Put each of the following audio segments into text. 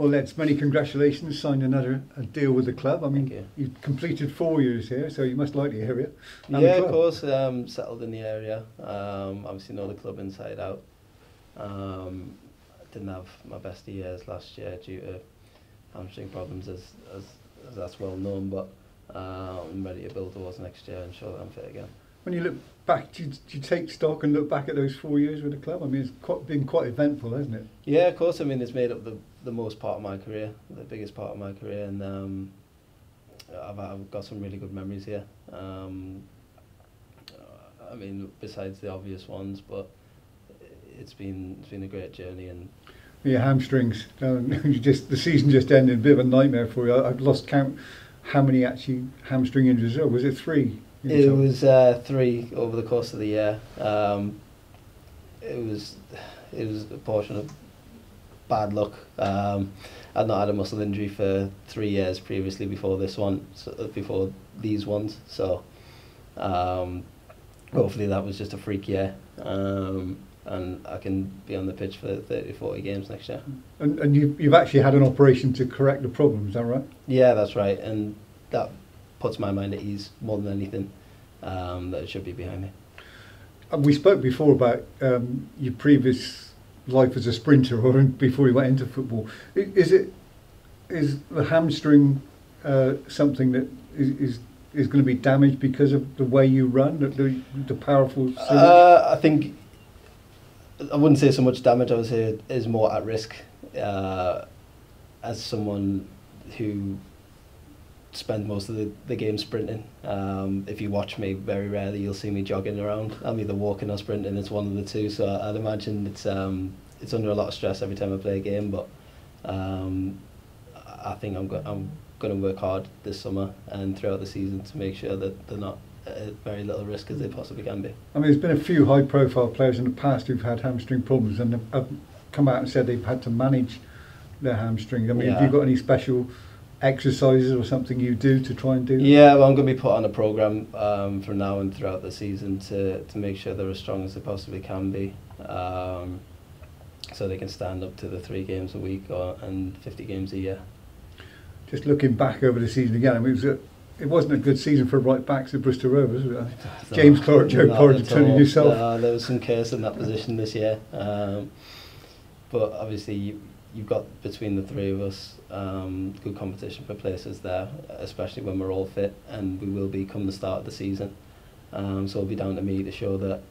Well, Leds, many congratulations. Signed another deal with the club. I mean, you've completed 4 years here, so you must like the area. And yeah, of course. Settled in the area. Obviously know the club inside out. Didn't have my best of years last year due to hamstring problems, as that's well known. But I'm ready to build towards next year and show that I'm fit again. When you look back, do you take stock and look back at those 4 years with the club? I mean, it's been quite eventful, hasn't it? Yeah, of course. I mean, it's made up the most part of my career, the biggest part of my career, and I've got some really good memories here. I mean, besides the obvious ones, but it's been a great journey. And your hamstrings, the season just ended, a bit of a nightmare for you. I've lost count how many actually hamstring injuries there. Was it 3? It was 3 over the course of the year. It was a portion of bad luck. I'd not had a muscle injury for 3 years previously before this one, before these ones. So hopefully that was just a freak year, and I can be on the pitch for 30, 40 games next year. And you've actually had an operation to correct the problem, is that right? Yeah, that's right, and that puts my mind at ease more than anything, that it should be behind me. We spoke before about your previous life as a sprinter, or before you went into football. Is the hamstring something that is going to be damaged because of the way you run, the powerful surge? I think I wouldn't say so much damage. I would say it is more at risk. As someone who spend most of the game sprinting. If you watch me, very rarely you'll see me jogging around. I'm either walking or sprinting. It's one of the two. So I'd imagine it's under a lot of stress every time I play a game. But I think I'm going to work hard this summer and throughout the season to make sure that they're not at very little risk as they possibly can be. I mean, there's been a few high-profile players in the past who've had hamstring problems and have come out and said they've had to manage their hamstring. I mean, have you got any special exercises or something you do to try and do that? Yeah, well, I'm going to be put on a programme from now and throughout the season to make sure they're as strong as they possibly can be, so they can stand up to the 3 games a week and 50 games a year. Just looking back over the season again, I mean, it wasn't a good season for right backs at Bristol Rovers, was it? No, James Clark, Joe Porter, Tony yourself. There was some curse in that position this year, but obviously you've got, between the 3 of us, good competition for places there, especially when we're all fit, and we will be come the start of the season. So it'll be down to me to show that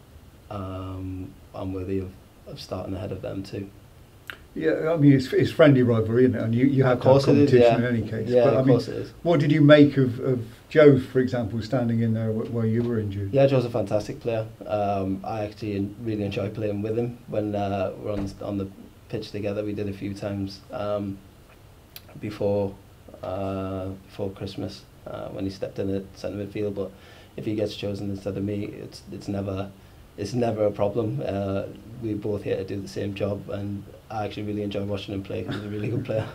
I'm worthy of starting ahead of them too. Yeah, I mean, it's friendly rivalry, isn't it? And you have to have competition in any case. Yeah, but, of course it is. What did you make of Joe, for example, standing in there while you were injured? Yeah, Joe's a fantastic player. I actually really enjoy playing with him when we're on the pitch together. We did a few times before Christmas when he stepped in at centre midfield. But if he gets chosen instead of me, it's never a problem. We're both here to do the same job, and I actually really enjoy watching him play because he's a really good player.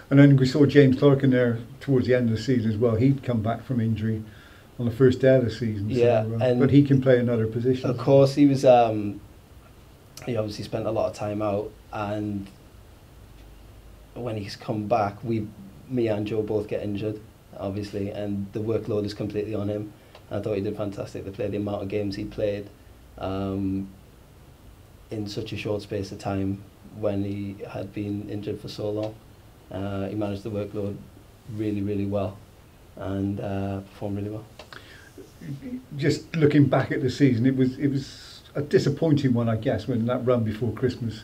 And then we saw James Clark in there towards the end of the season as well. He'd come back from injury on the first day of the season. Yeah, so, but he can play another position. Of course, he was. He obviously spent a lot of time out, and when he's come back, me and Joe both get injured, obviously, and the workload is completely on him. I thought he did fantastic to play the amount of games he played in such a short space of time when he had been injured for so long. He managed the workload really, really well and performed really well. Just looking back at the season, it was a disappointing one, I guess, when that run before Christmas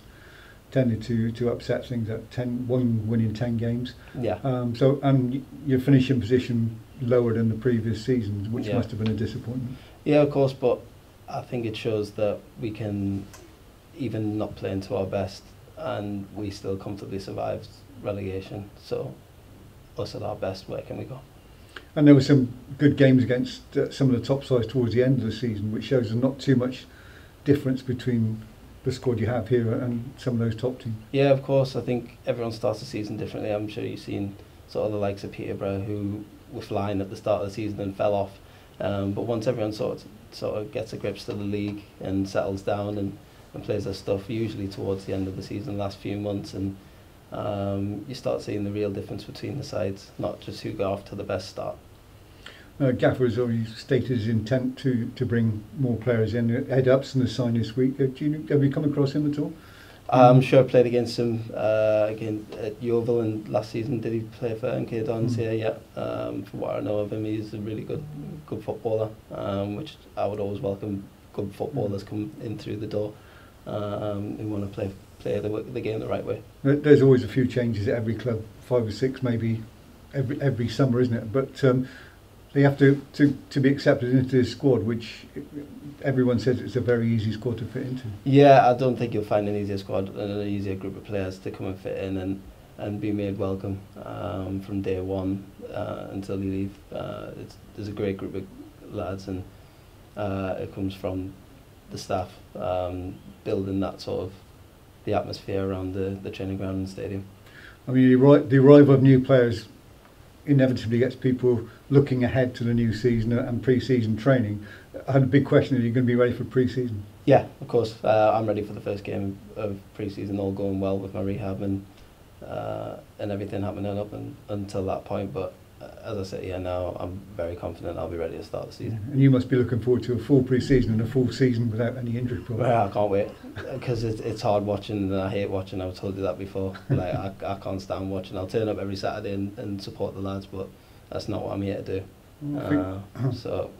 tended to upset things at 1 win in 10 games. Yeah. So, and your finishing position lower than the previous seasons, which must have been a disappointment. Yeah, of course, but I think it shows that we can even not play to our best and we still comfortably survived relegation. So us at our best, where can we go? And there were some good games against some of the top sides towards the end of the season, which shows there's not too much difference between the squad you have here and some of those top teams. Yeah, of course. I think everyone starts the season differently. I'm sure you've seen sort of the likes of Peterborough who were flying at the start of the season and fell off. But once everyone sort of gets a grip to the league and settles down and plays their stuff, usually towards the end of the season, last few months, and you start seeing the real difference between the sides, not just who got off to the best start. Gaffer has already stated his intent to bring more players in. Ed Upson has signed this week. Have you come across him at all? I'm sure I played against him again at Yeovil and last season. Did he play for NK Dons here? Yeah. From what I know of him, he's a really good footballer, which I would always welcome good footballers come in through the door who want to play the game the right way. There's always a few changes at every club, 5 or 6 maybe every summer, isn't it? But they have to be accepted into this squad, which everyone says it's a very easy squad to fit into. Yeah, I don't think you'll find an easier squad and an easier group of players to come and fit in and be made welcome from day one until you leave. There's a great group of lads, and it comes from the staff building that sort of the atmosphere around the training ground and stadium. I mean, the arrival of new players inevitably gets people looking ahead to the new season and pre-season training. I had a big question: are you going to be ready for pre-season? Yeah, of course. I'm ready for the first game of pre-season, all going well with my rehab and everything happening up until that point. But as I sit here now, I'm very confident I'll be ready to start the season. And you must be looking forward to a full pre-season and a full season without any injury problems. Well, I can't wait, because it's hard watching and I hate watching. I've told you that before. Like I can't stand watching. I'll turn up every Saturday and support the lads, but that's not what I'm here to do. So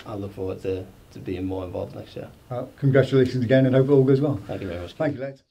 I look forward to being more involved next year. Congratulations again, and hope it all goes well. Thank you very much. Thank you, lads.